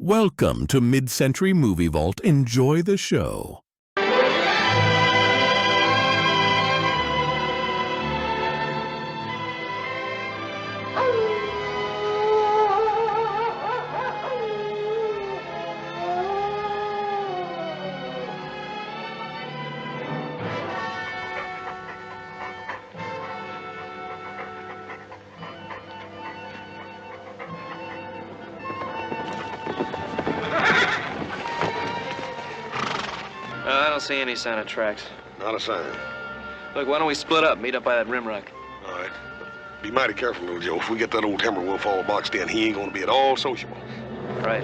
Welcome to Mid-Century Movie Vault. Enjoy the show. I don't see any sign of tracks. Not a sign. Look, why don't we split up, meet up by that rim rock? All right. Be mighty careful, little Joe. If we get that old timber wolf all boxed in, he ain't gonna be at all sociable. Right.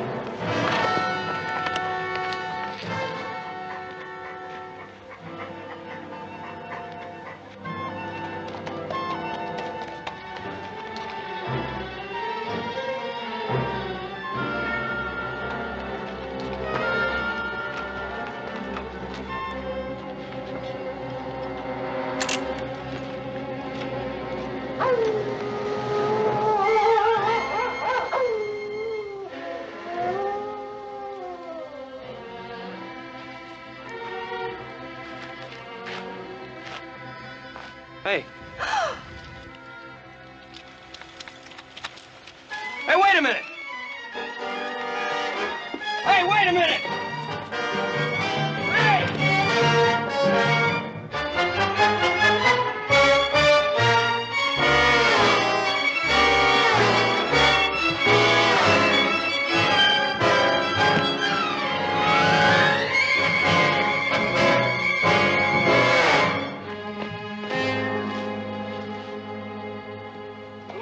Hey. Hey, wait a minute! Hey, wait a minute!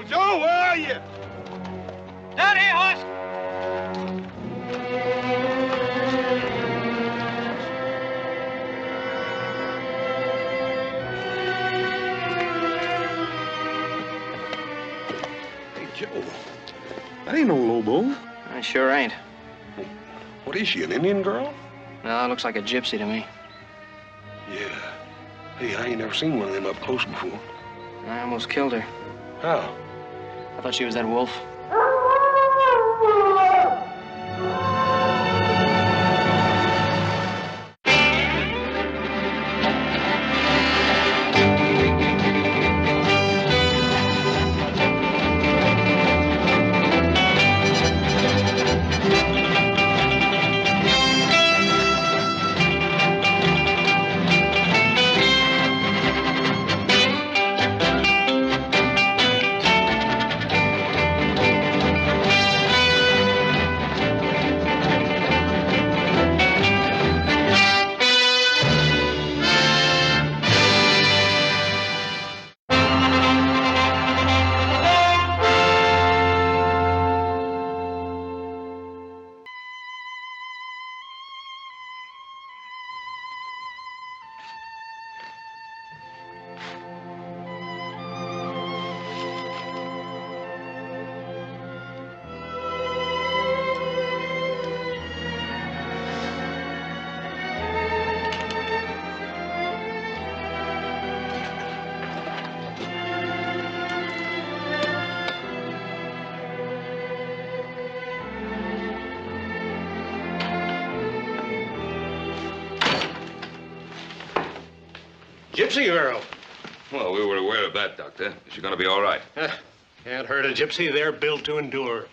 Joe, where are you? Down here, Hoss! Hey, Joe. That ain't no Lobo. I sure ain't. What is she, an Indian girl? No, it looks like a gypsy to me. Yeah. Hey, I ain't never seen one of them up close before. I almost killed her. How? I thought she was that wolf. Gypsy girl. Well, we were aware of that, Doctor. Is she going to be all right? Can't hurt a gypsy. They're built to endure.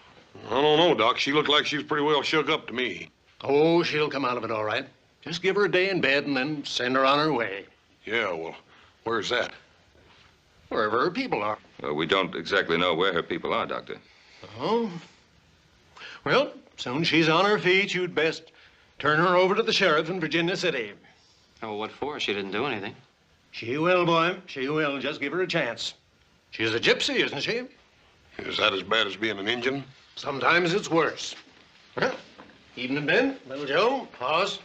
I don't know, Doc. She looked like she was pretty well shook up to me. Oh, she'll come out of it all right. Just give her a day in bed and then send her on her way. Yeah, well, where's that? Wherever her people are. Well, we don't exactly know where her people are, Doctor. Oh? Well, soon as she's on her feet, you'd best turn her over to the sheriff in Virginia City. Oh, what for? She didn't do anything. She will, boy. She will. Just give her a chance. She's a gypsy, isn't she? Is that as bad as being an Indian? Sometimes it's worse. Well, evening, Ben. Little Joe. Pause.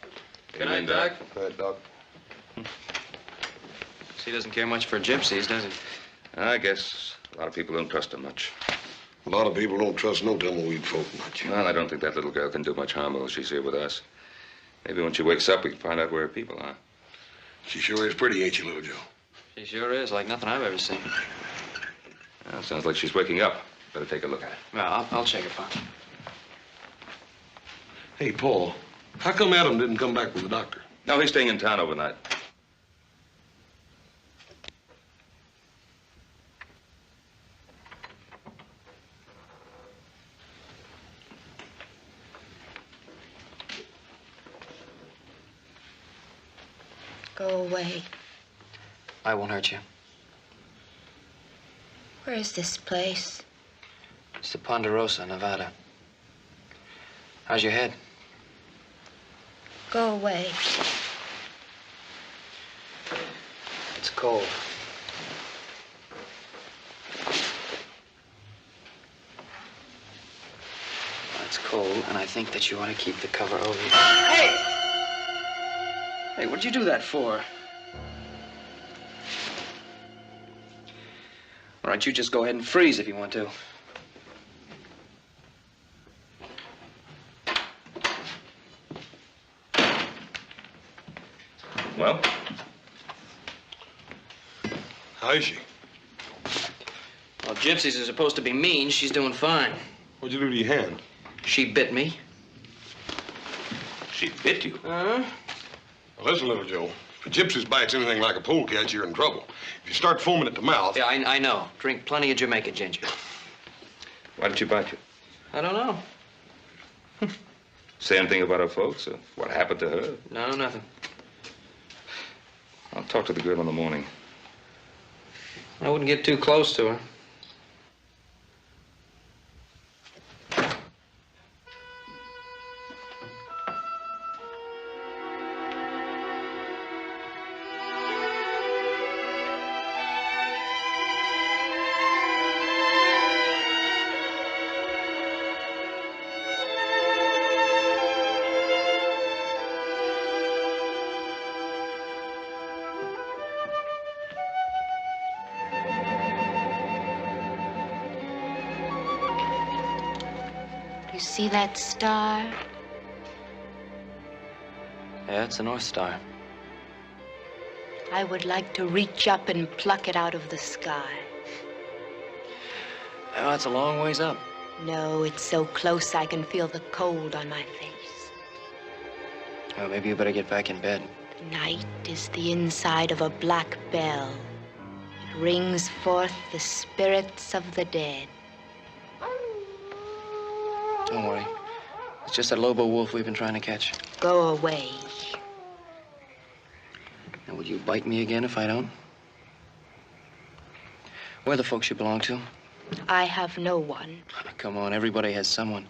Good night, Doc. Good night, Doc. He doesn't care much for gypsies, does he? I guess a lot of people don't trust her much. A lot of people don't trust no tumbleweed folk much. Well, I don't think that little girl can do much harm while she's here with us. Maybe when she wakes up, we can find out where her people are. She sure is pretty, ain't she, Little Joe? She sure is, like nothing I've ever seen. Well, sounds like she's waking up. Better take a look at her. Well, I'll check it, Pop. Hey, Paul, how come Adam didn't come back with the doctor? No, he's staying in town overnight. Go away. I won't hurt you. Where is this place? It's the Ponderosa, Nevada. How's your head? Go away. It's cold. It's cold, and I think that you ought to keep the cover over you. Hey! Hey, what'd you do that for? All right, you just go ahead and freeze if you want to. Well? How is she? Well, gypsies are supposed to be mean. She's doing fine. What'd you do to your hand? She bit me. She bit you? Uh-huh. Well, listen, Little Joe. If a gypsy's bites anything like a polecat, you're in trouble. If you start foaming at the mouth... Yeah, I know. Drink plenty of Jamaica ginger. Why did she bite you? I don't know. Say anything about her folks or what happened to her? No, nothing. I'll talk to the girl in the morning. I wouldn't get too close to her. See that star? Yeah, it's the North Star. I would like to reach up and pluck it out of the sky. Oh, that's a long ways up. No, it's so close I can feel the cold on my face. Well, maybe you better get back in bed. The night is the inside of a black bell. It rings forth the spirits of the dead. Don't worry. It's just that Lobo wolf we've been trying to catch. Go away. Now, will you bite me again if I don't? Where are the folks you belong to? I have no one. Come on, everybody has someone.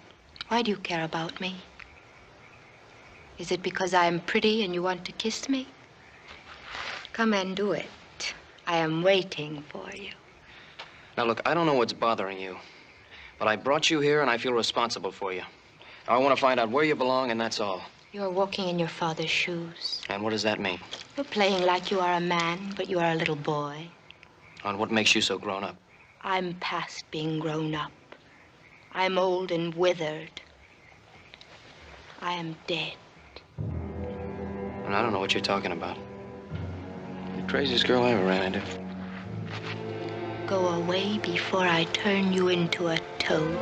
Why do you care about me? Is it because I am pretty and you want to kiss me? Come and do it. I am waiting for you. Now, look, I don't know what's bothering you, but I brought you here and I feel responsible for you. I want to find out where you belong, and that's all. You're walking in your father's shoes. And what does that mean? You're playing like you are a man, but you are a little boy. On what makes you so grown up? I'm past being grown up. I'm old and withered. I am dead. And I don't know what you're talking about. You're the craziest girl I ever ran into. Go away before I turn you into a toad.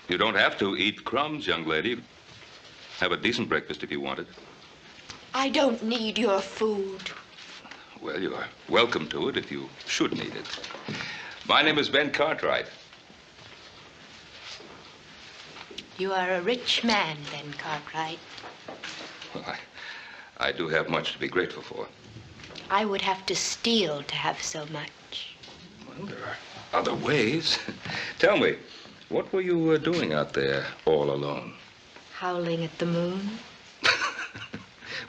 You don't have to eat crumbs, young lady. Have a decent breakfast if you want it. I don't need your food. Well, you are welcome to it if you should need it. My name is Ben Cartwright. You are a rich man, Ben Cartwright. Well, I do have much to be grateful for. I would have to steal to have so much. Well, there are other ways. Tell me, what were you doing out there all alone? Howling at the moon.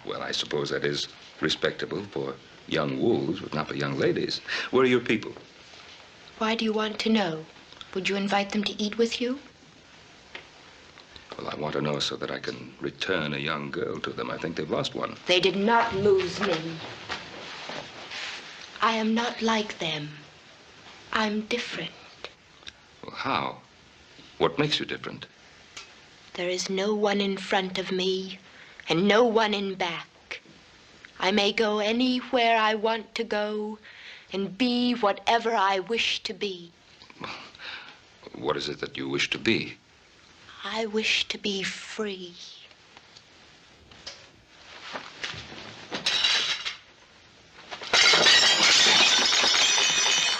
Well, I suppose that is respectable for young wolves, but not for young ladies. Where are your people? Why do you want to know? Would you invite them to eat with you? Well, I want to know so that I can return a young girl to them. I think they've lost one. They did not lose me. I am not like them. I'm different. Well, how? What makes you different? There is no one in front of me and no one in back. I may go anywhere I want to go and be whatever I wish to be. What is it that you wish to be? I wish to be free.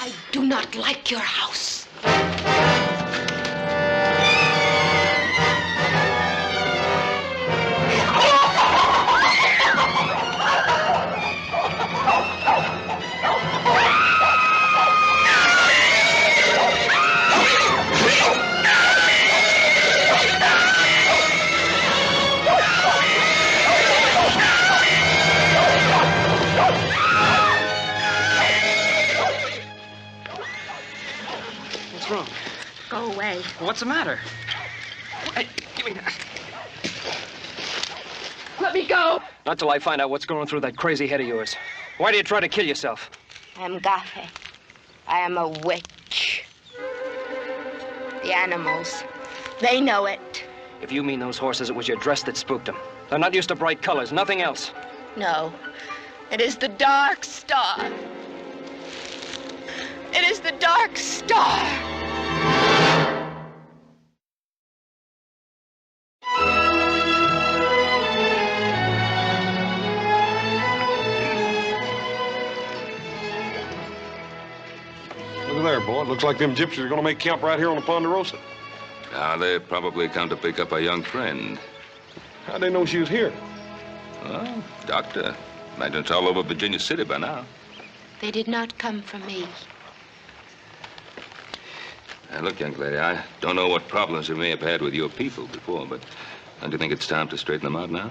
I do not like your house. Go away. What's the matter? Hey, give me that. Let me go. Not till I find out what's going through that crazy head of yours. Why do you try to kill yourself? I am Gafe. I am a witch. The animals, they know it. If you mean those horses, it was your dress that spooked them. They're not used to bright colors, nothing else. No, it is the dark star. It is the dark star. Look at there, boy. It looks like them gypsies are going to make camp right here on the Ponderosa. Now, they probably come to pick up a young friend. How'd they know she was here? Well, doctor. Imagine it's all over Virginia City by now. They did not come for me. Now, look, young lady, I don't know what problems you may have had with your people before, but don't you think it's time to straighten them out now?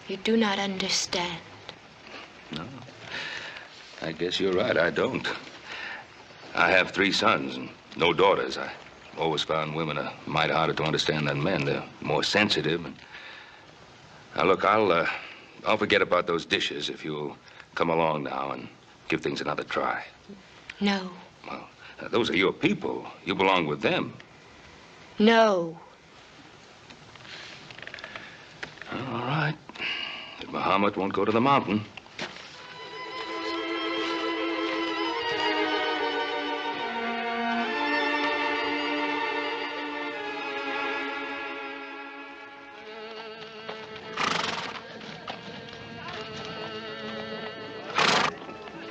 You do not understand. No. I guess you're right, I don't. I have 3 sons and no daughters. I always found women a mite harder to understand than men. They're more sensitive. And... Now, look, I'll forget about those dishes if you'll come along now and give things another try. No. Well, those are your people. You belong with them. No. All right. If Muhammad won't go to the mountain.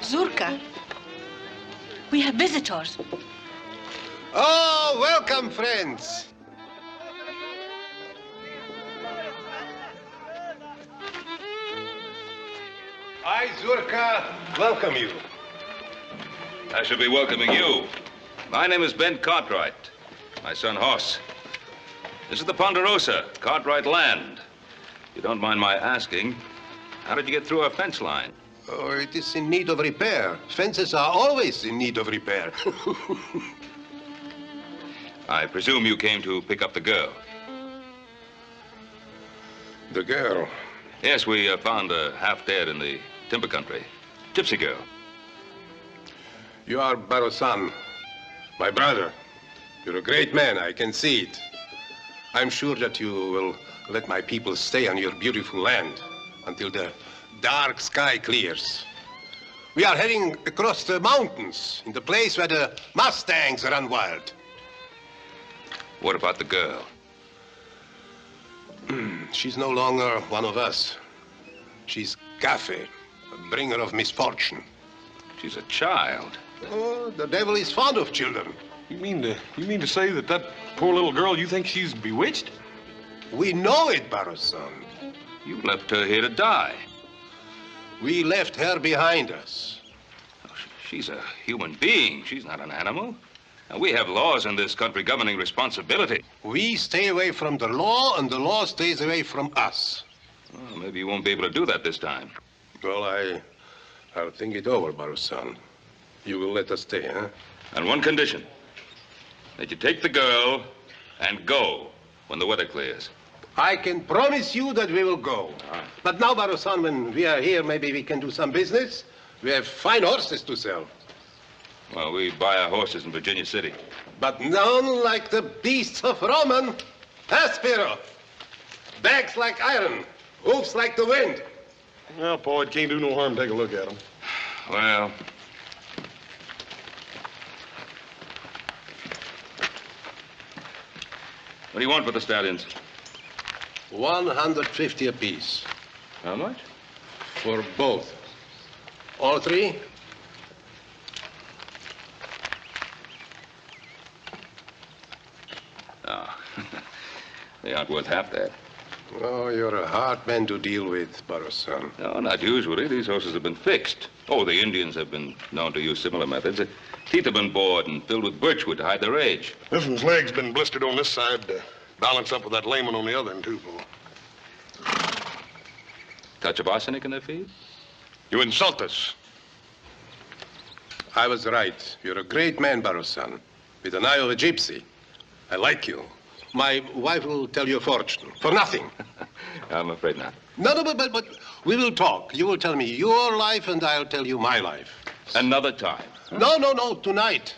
Zirko, we have visitors. Oh, welcome, friends. I, Zirko, welcome you. I should be welcoming you. My name is Ben Cartwright. My son, Haas. This is the Ponderosa, Cartwright land. If you don't mind my asking, how did you get through our fence line? Oh, it is in need of repair. Fences are always in need of repair. I presume you came to pick up the girl. The girl. Yes, we found her half dead in the timber country. Gypsy girl. You are Barosan, my brother. You're a great man, I can see it. I'm sure that you will let my people stay on your beautiful land until the dark sky clears. We are heading across the mountains in the place where the Mustangs run wild. What about the girl? She's no longer one of us. She's Gafe, a bringer of misfortune. She's a child. Oh, the devil is fond of children. You mean to say that poor little girl, you think she's bewitched? We know it, Barosan. You left her here to die. We left her behind us. Oh, she's a human being. She's not an animal. Now, we have laws in this country governing responsibility. We stay away from the law, and the law stays away from us. Well, maybe you won't be able to do that this time. Well, I'll think it over, Barosan. You will let us stay, huh? On one condition. That you take the girl and go when the weather clears. I can promise you that we will go. But now, Barosan, when we are here, maybe we can do some business. We have fine horses to sell. Well, we buy our horses in Virginia City. But none like the beasts of Roman. Huh, Spiro? Backs like iron, hoofs like the wind. Well, Paul, it can't do no harm. Take a look at them. Well, what do you want for the stallions? 150 apiece. How much? For both. All three? No. They aren't worth half that. Oh, you're a hard man to deal with, Barrow-san. No, not usually. These horses have been fixed. Oh, the Indians have been known to use similar methods. Their teeth have been bored and filled with birchwood to hide their age. This one's leg's been blistered on this side to balance up with that lame one on the other end, too, Paul. Touch of arsenic in their feet? You insult us. I was right. You're a great man, Barrow-san, with an eye of a gypsy. I like you. My wife will tell you a fortune for nothing. I'm afraid not. No, but we will talk. You will tell me your life, and I'll tell you my life. Another time. No, tonight.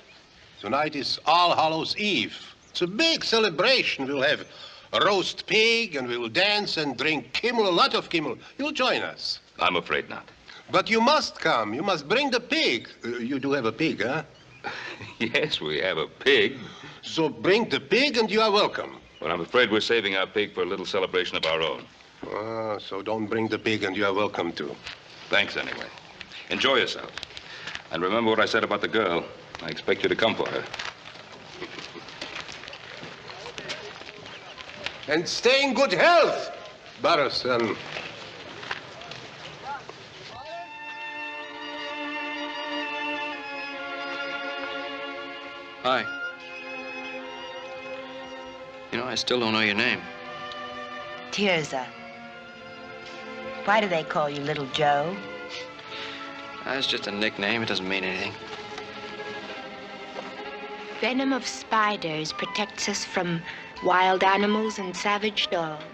Tonight is All Hallows Eve. It's a big celebration. We'll have a roast pig, and we will dance and drink Kimmel, a lot of Kimmel. You'll join us. I'm afraid not. But you must come. You must bring the pig. You do have a pig, huh? Yes, we have a pig. So bring the pig, and you are welcome. But I'm afraid we're saving our pig for a little celebration of our own. So don't bring the pig, and you are welcome too. Thanks anyway. Enjoy yourself. And remember what I said about the girl. I expect you to come for her. And stay in good health, Barrow-san. Hi. You know, I still don't know your name. Tirza. Why do they call you Little Joe? It's just a nickname. It doesn't mean anything. Venom of spiders protects us from wild animals and savage dogs.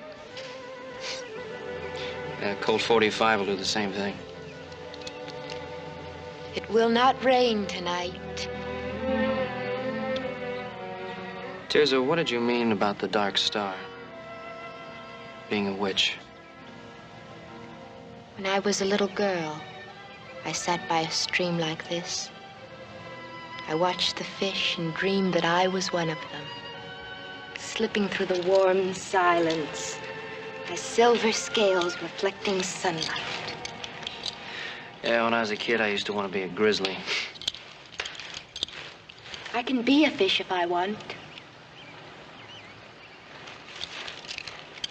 Colt 45 will do the same thing. It will not rain tonight. Tirza, what did you mean about the Dark Star? Being a witch. When I was a little girl, I sat by a stream like this. I watched the fish and dreamed that I was one of them, slipping through the warm silence, my silver scales reflecting sunlight. Yeah, when I was a kid, I used to want to be a grizzly. I can be a fish if I want.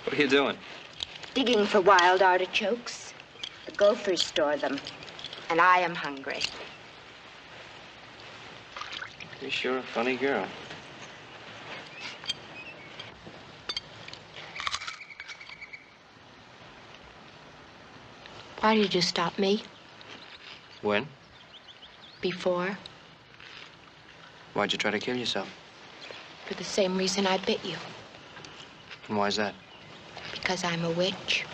What are you doing? Digging for wild artichokes. The gophers store them, and I am hungry. You're sure a funny girl. Why did you stop me? When? Before? Why'd you try to kill yourself? For the same reason I bit you. And why's that? Because I'm a witch.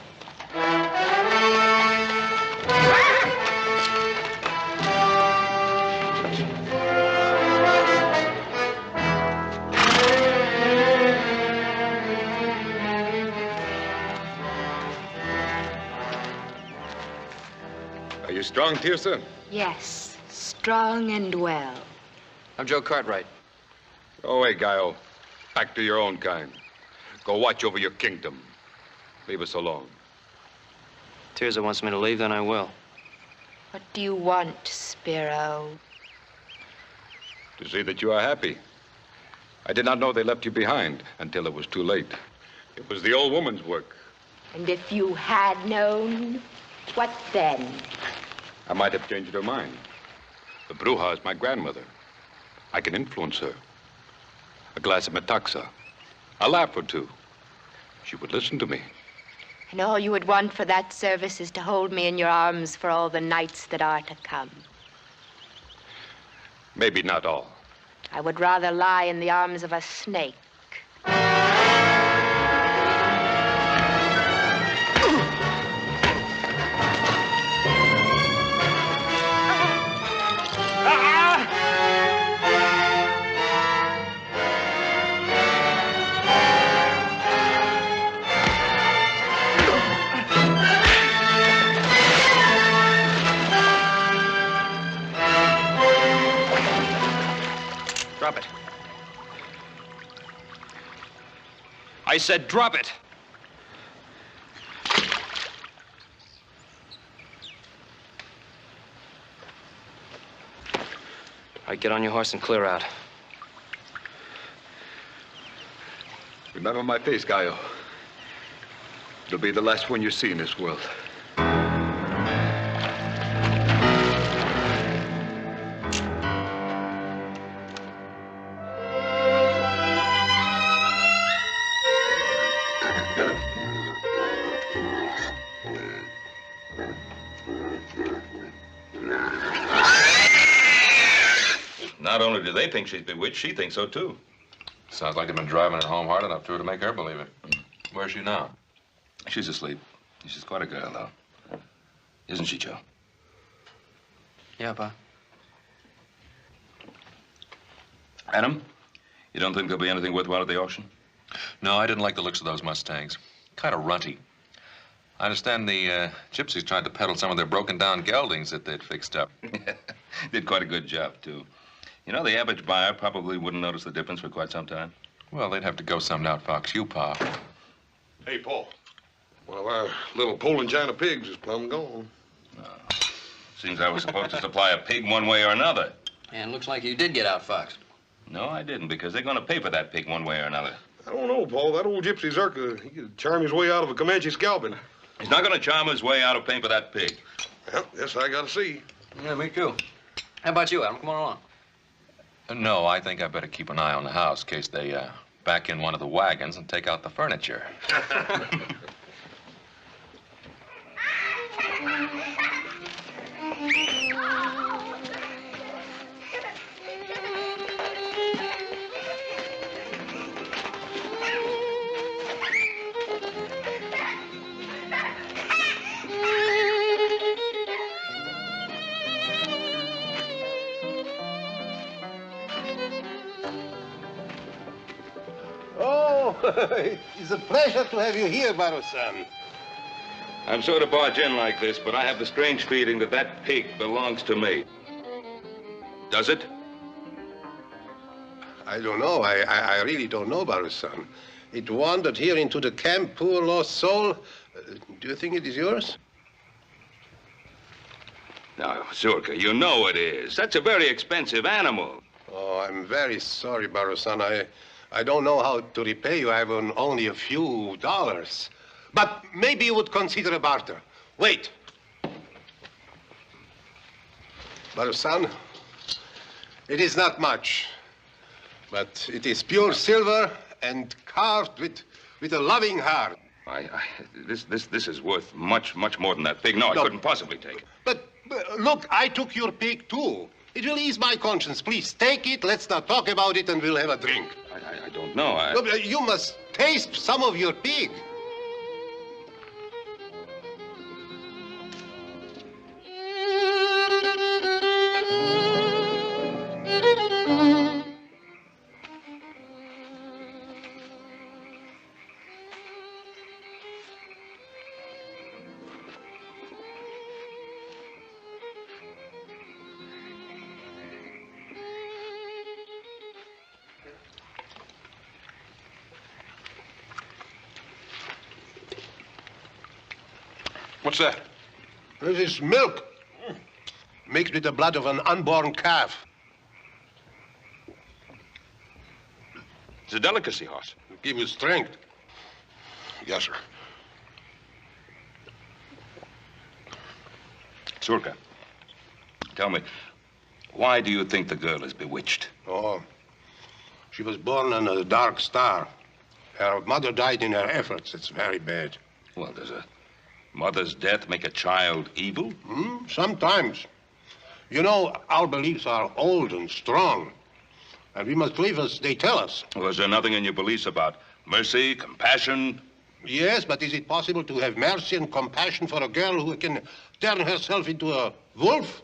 Are you strong, Tirza? Yes, strong and well. I'm Joe Cartwright. Go away, Guile. Back to your own kind. Go watch over your kingdom. Leave us alone. Tirza wants me to leave, then I will. What do you want, Spiro? To see that you are happy. I did not know they left you behind until it was too late. It was the old woman's work. And if you had known, what then? I might have changed her mind. The Bruja is my grandmother. I can influence her. A glass of metaxa. A laugh or two. She would listen to me. And all you would want for that service is to hold me in your arms for all the nights that are to come. Maybe not all. I would rather lie in the arms of a snake. Drop it. I said drop it. All right, get on your horse and clear out. Remember my face, Gallo. It'll be the last one you see in this world. Not only do they think she's bewitched, she thinks so, too. Sounds like they've been driving it home hard enough to her to make her believe it. Where's she now? She's asleep. She's quite a girl, though. Isn't she, Joe? Yeah, Pa. Adam, you don't think there'll be anything worthwhile at the auction? No, I didn't like the looks of those Mustangs. Kind of runty. I understand the gypsies tried to peddle some of their broken-down geldings that they'd fixed up. Did quite a good job, too. You know, the average buyer probably wouldn't notice the difference for quite some time. Well, they'd have to go some out, Fox. You, Pa. Hey, Paul. One of our little Poland China pigs is plumb gone. Seems I was supposed to supply a pig one way or another. And looks like you did get out, Fox. No, I didn't, because they're going to pay for that pig one way or another. I don't know, Paul. That old gypsy Zirko, he could charm his way out of a Comanche scalping. He's not going to charm his way out of paying for that pig. Well, yes, I gotta see. Yeah, me too. How about you, Adam? Come on along. No, I think I better keep an eye on the house in case they back in one of the wagons and take out the furniture. It's a pleasure to have you here, Baro-san. I'm sorry to barge in like this, but I have the strange feeling that that pig belongs to me. Does it? I don't know. I really don't know, Baro-san. It wandered here into the camp, poor lost soul. Do you think it is yours? Now, Zirko, you know it is. That's a very expensive animal. Oh, I'm very sorry, Baro-san. I don't know how to repay you. I have only a few dollars. But maybe you would consider a barter. Wait. Baro-san, it is not much, but it is pure silver and carved with a loving heart. This is worth much more than that pig. No, I couldn't possibly take it. But look, I took your pig too. It will ease my conscience. Please, take it. Let's not talk about it, and we'll have a drink. I don't know. No, but you must taste some of your pig. What's that? This is milk, mixed with the blood of an unborn calf. It's a delicacy, Haas. It'll give you strength. Yes, sir. Zirko, tell me, why do you think the girl is bewitched? Oh, she was born on a dark star. Her mother died in her efforts. It's very bad. Well, does a mother's death make a child evil? Sometimes. You know, our beliefs are old and strong, and we must live as they tell us. Well, is there nothing in your beliefs about mercy, compassion? Yes, but is it possible to have mercy and compassion for a girl who can turn herself into a wolf?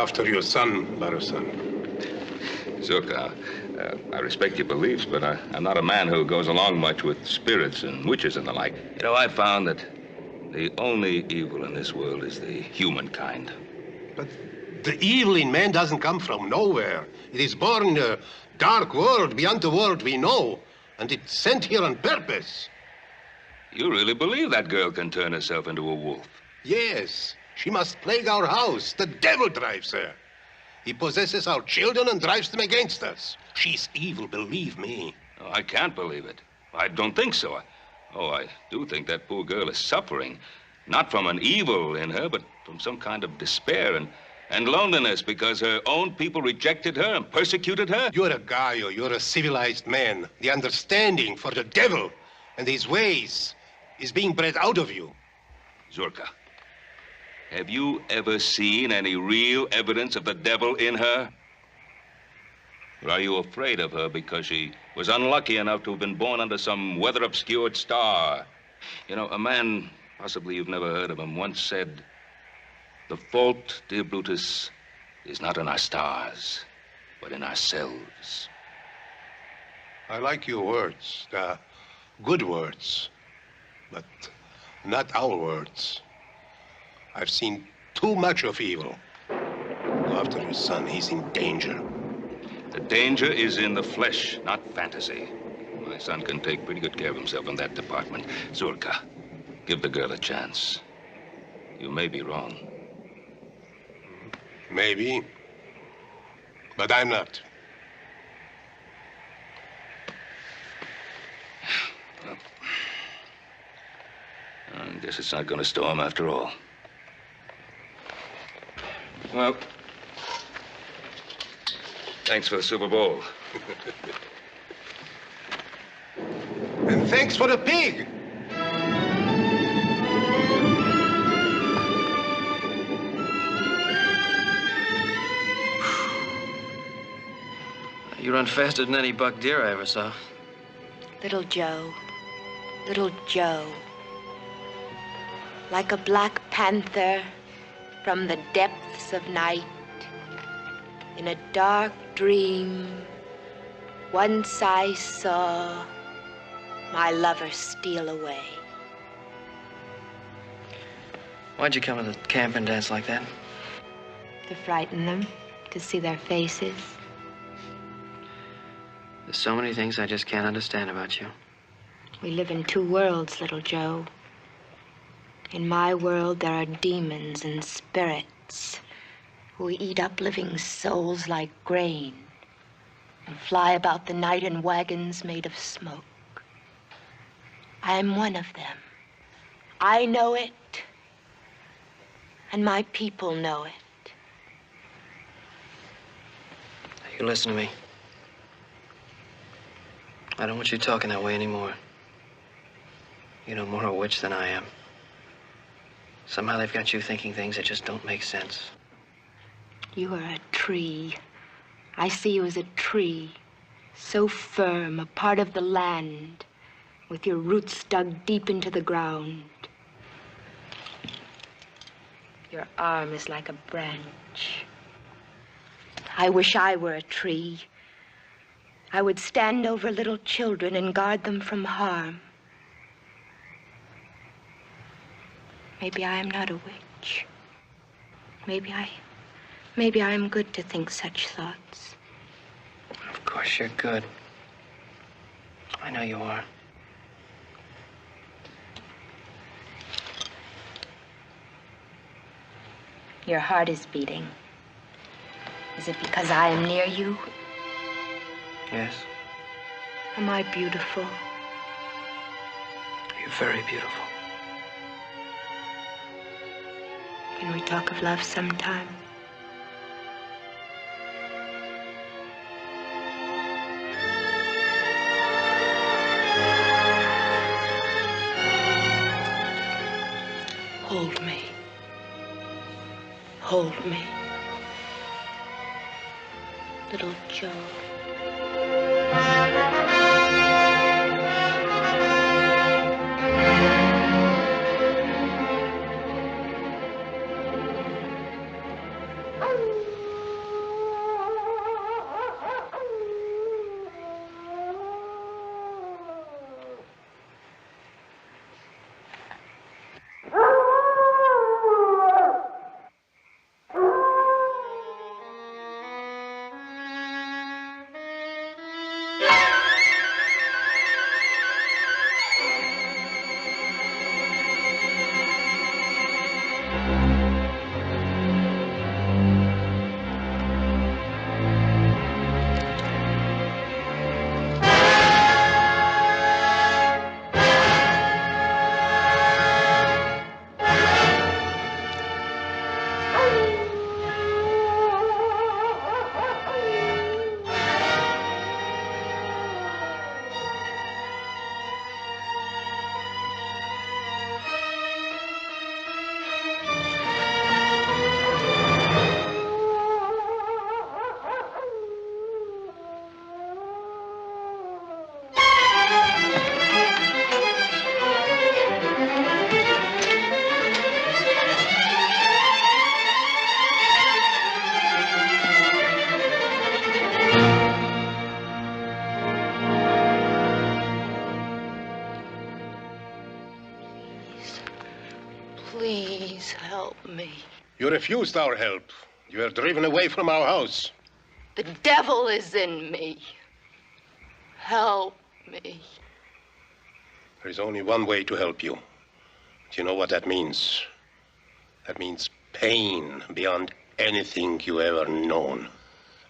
After your son, Baro-san. Zirko, I respect your beliefs, but I'm not a man who goes along much with spirits and witches and the like. You know, I found that the only evil in this world is the humankind. But the evil in man doesn't come from nowhere. It is born in a dark world beyond the world we know, and it's sent here on purpose. You really believe that girl can turn herself into a wolf? Yes, she must plague our house. The devil drives her. He possesses our children and drives them against us. She's evil, believe me. Oh, I can't believe it. I don't think so. I do think that poor girl is suffering, not from an evil in her, but from some kind of despair and loneliness because her own people rejected her and persecuted her. You're a Gaio. You're a civilized man. The understanding for the devil and his ways is being bred out of you. Zirko, have you ever seen any real evidence of the devil in her? Or are you afraid of her because she was unlucky enough to have been born under some weather-obscured star? You know, a man, possibly you've never heard of him, once said, "The fault, dear Brutus, is not in our stars, but in ourselves." I like your words. They're good words, but not our words. I've seen too much of evil. Go after your son. He's in danger. The danger is in the flesh, not fantasy. My son can take pretty good care of himself in that department. Zirko, give the girl a chance. You may be wrong. Maybe, but I'm not. Well, I guess it's not going to storm after all. Well, thanks for the Super Bowl. And thanks for the pig. You run faster than any buck deer I ever saw. Little Joe, little Joe. Like a black panther from the depths of night, in a dark dream, once I saw my lover steal away. Why'd you come to the camp and dance like that? To frighten them, to see their faces. There's so many things I just can't understand about you. We live in two worlds, little Joe. In my world, there are demons and spirits who eat up living souls like grain and fly about the night in wagons made of smoke. I am one of them. I know it, and my people know it. You listen to me. I don't want you talking that way anymore. You know more a witch than I am. Somehow they've got you thinking things that just don't make sense. You are a tree. I see you as a tree, so firm, a part of the land, with your roots dug deep into the ground. Your arm is like a branch. I wish I were a tree. I would stand over little children and guard them from harm. Maybe I am not a witch. Maybe I am good to think such thoughts. Of course you're good. I know you are. Your heart is beating. Is it because I am near you? Yes. Am I beautiful? You're very beautiful. Can we talk of love sometime? Hold me. Hold me. Little Joe. Help me. You refused our help. You were driven away from our house. The devil is in me. Help me. There is only one way to help you. Do you know what that means? That means pain beyond anything you ever known.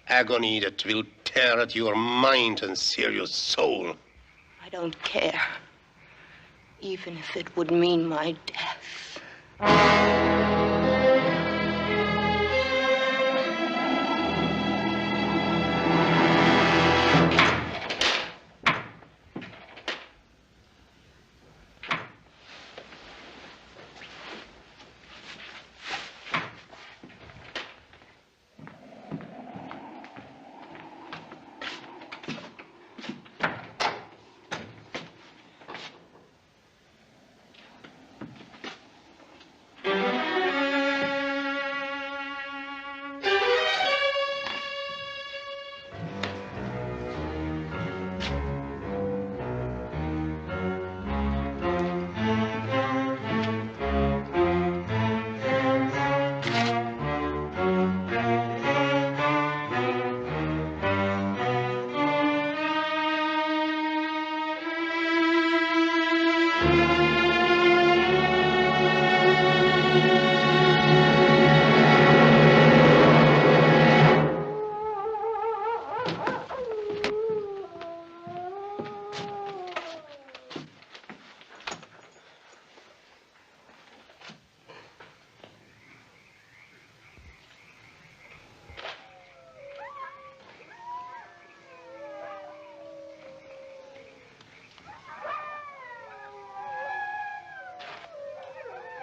Agony that will tear at your mind and sear your soul. I don't care. Even if it would mean my death.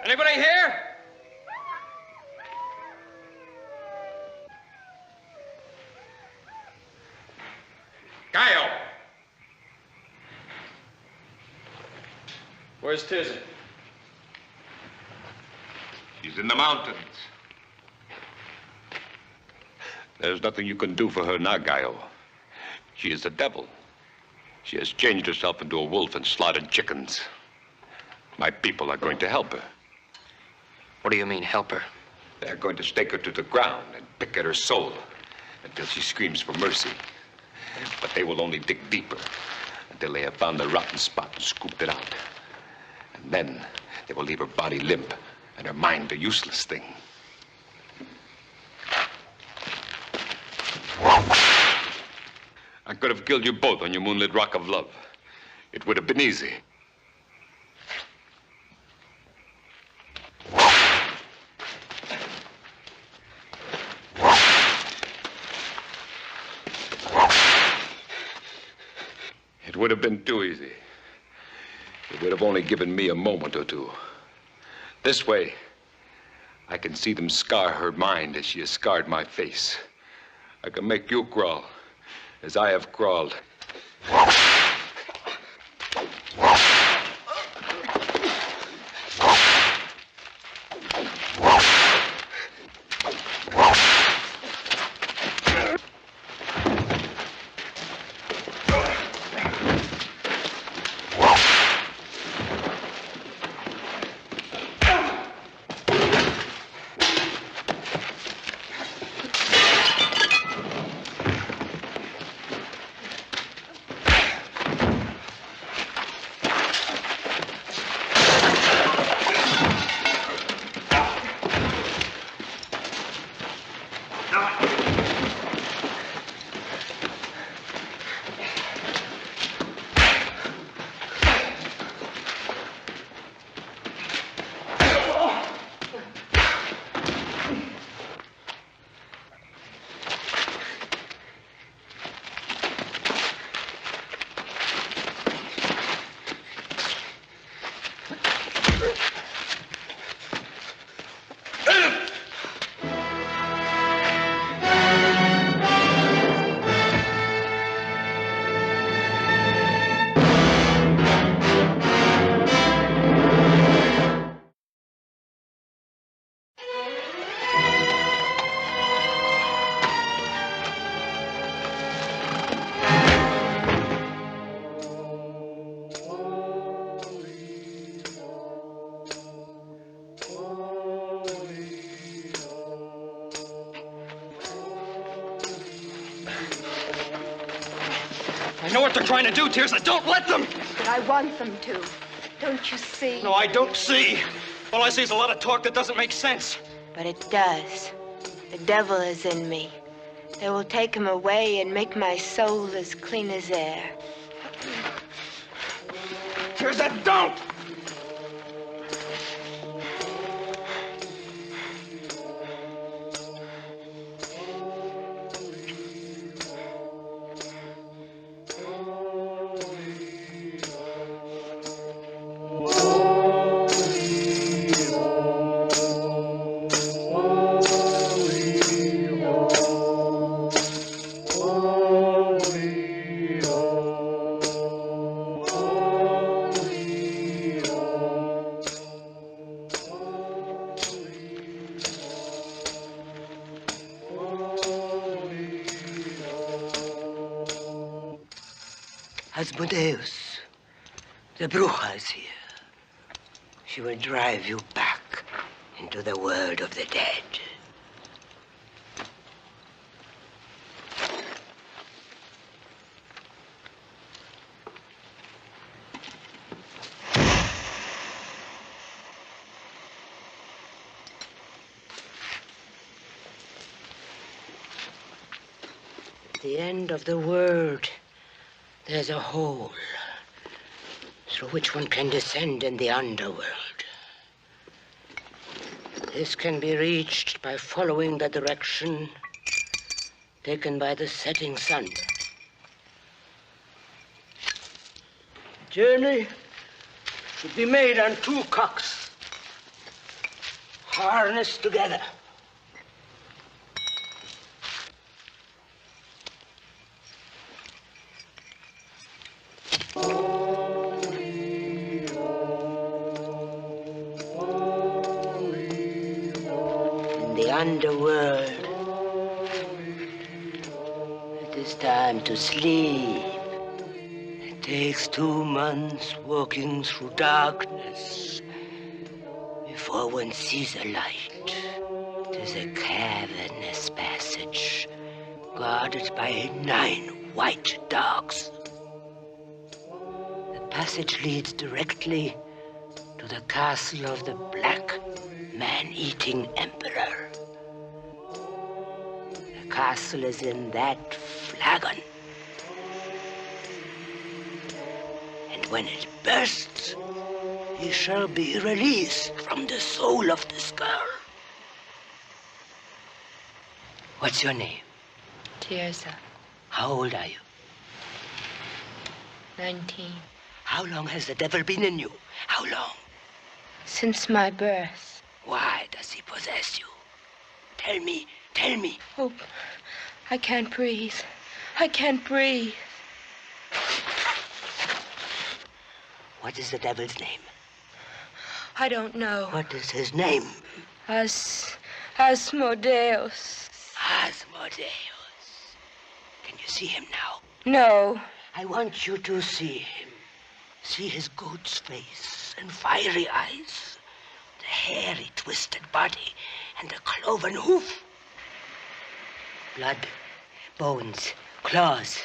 Anybody here? Gaio! Where's Tirza? She's in the mountains. There's nothing you can do for her now, Gaio. She is the devil. She has changed herself into a wolf and slaughtered chickens. My people are going to help her. What do you mean, help her? They're going to stake her to the ground and pick at her soul until she screams for mercy. But they will only dig deeper until they have found the rotten spot and scooped it out. And then they will leave her body limp and her mind a useless thing. I could have killed you both on your moonlit rock of love. It would have been easy. It would have been too easy. It would have only given me a moment or two. This way, I can see them scar her mind as she has scarred my face. I can make you crawl as I have crawled. I know what they're trying to do, Tirza. Don't let them! But I want them to. Don't you see? No, I don't see. All I see is a lot of talk that doesn't make sense. But it does. The devil is in me. They will take him away and make my soul as clean as air. Tirza, don't! Asmodeus, the Bruja is here. She will drive you back into the world of the dead. At the end of the world, there's a hole through which one can descend in the underworld. This can be reached by following the direction taken by the setting sun. The journey should be made on 2 cocks, harnessed together. Underworld. It is time to sleep. It takes 2 months walking through darkness before one sees a light. It is a cavernous passage guarded by 9 white dogs. The passage leads directly to the castle of the Black Man-Eating Emperor. The castle is in that flagon. And when it bursts, he shall be released from the soul of this girl. What's your name? Tirza, How old are you? 19. How long has the devil been in you? How long? Since my birth. Why does he possess you? Tell me, tell me. Oh, I can't breathe. I can't breathe. What is the devil's name? I don't know. What is his name? Asmodeus. Asmodeus. Can you see him now? No. I want you to see him. See his goat's face and fiery eyes, the hairy, twisted body, and the cloven hoof. Blood, bones, claws,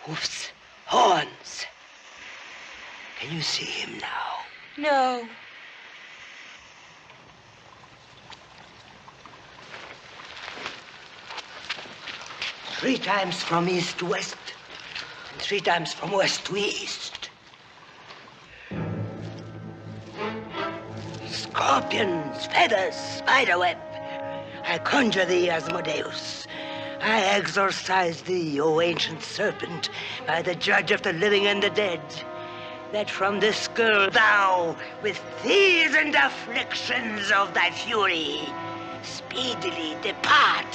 hoofs, horns. Can you see him now? No. Three times from east to west, and 3 times from west to east. Scorpions, feathers, spiderweb. I conjure thee, Asmodeus. I exorcise thee, O ancient serpent, by the judge of the living and the dead, that from this girl thou, with fears and afflictions of thy fury, speedily depart.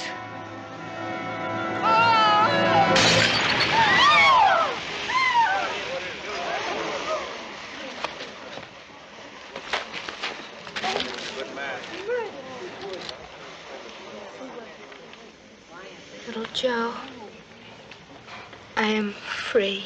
Little Joe, I am free.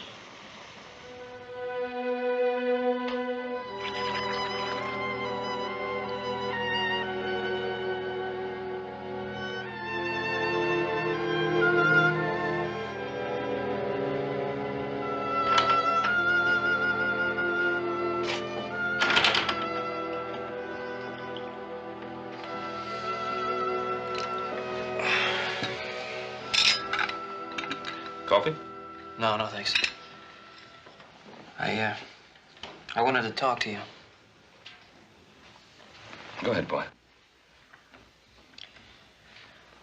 Coffee? No, thanks. I wanted to talk to you. Go ahead, boy.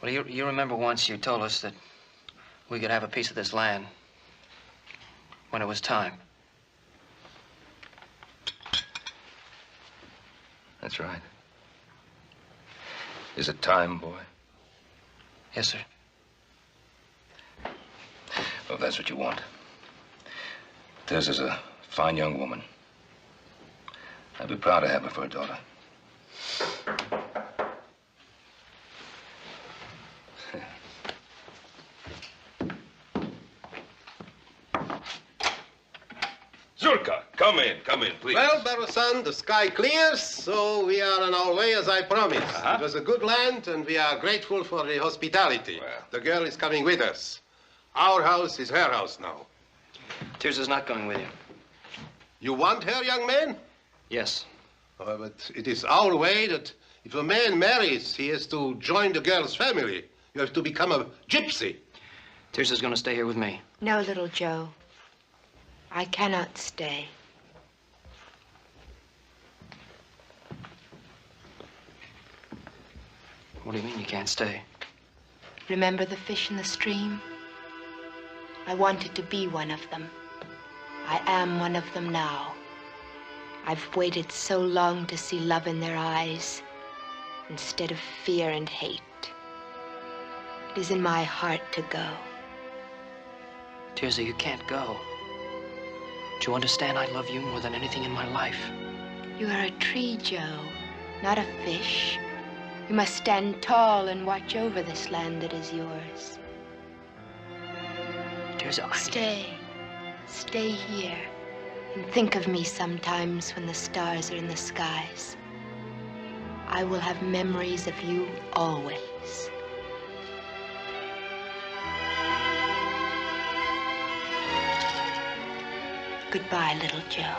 Well, you remember once you told us that we could have a piece of this land when it was time. That's right. Is it time, boy? Yes, sir. Well, if that's what you want. Tirza's a fine young woman. I'd be proud to have her for a daughter. Zirko, come in, please. Well, Baro-san, the sky clears, so we are on our way as I promised. It was a good land, and we are grateful for the hospitality. Well. The girl is coming with us. Our house is her house now. Tirza's not going with you. You want her, young man? Yes. Oh, but it is our way that if a man marries, he has to join the girl's family. You have to become a gypsy. Tirza's going to stay here with me. No, little Joe. I cannot stay. What do you mean you can't stay? Remember the fish in the stream? I wanted to be one of them. I am one of them now. I've waited so long to see love in their eyes instead of fear and hate. It is in my heart to go. Tirza, you can't go. Do you understand I love you more than anything in my life? You are a tree, Joe, not a fish. You must stand tall and watch over this land that is yours. Tirza, Stay here and think of me sometimes when the stars are in the skies. I will have memories of you always. Goodbye, little Joe.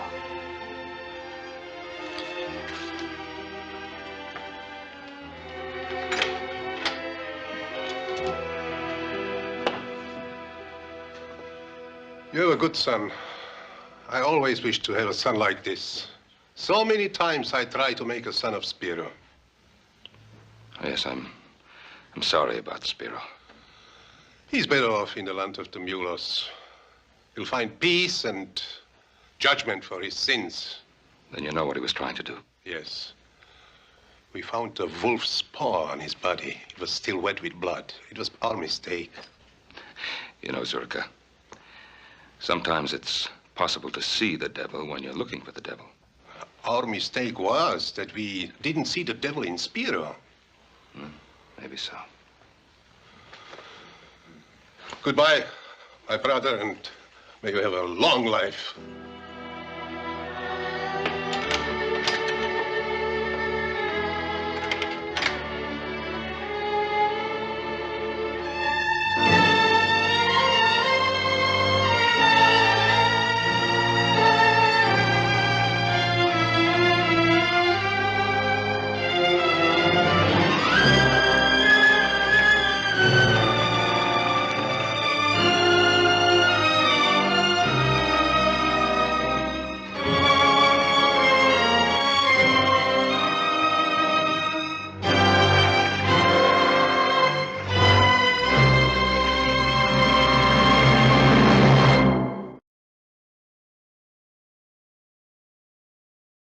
You're a good son. I always wished to have a son like this. So many times I tried to make a son of Spiro. Yes, I'm sorry about Spiro. He's better off in the land of the mulos. He'll find peace and judgment for his sins. Then you know what he was trying to do. Yes. We found a wolf's paw on his body. It was still wet with blood. It was our mistake. You know, Zirko, sometimes it's possible to see the devil when you're looking for the devil. Our mistake was that we didn't see the devil in Spiro. Maybe so. Goodbye, my brother, and may you have a long life.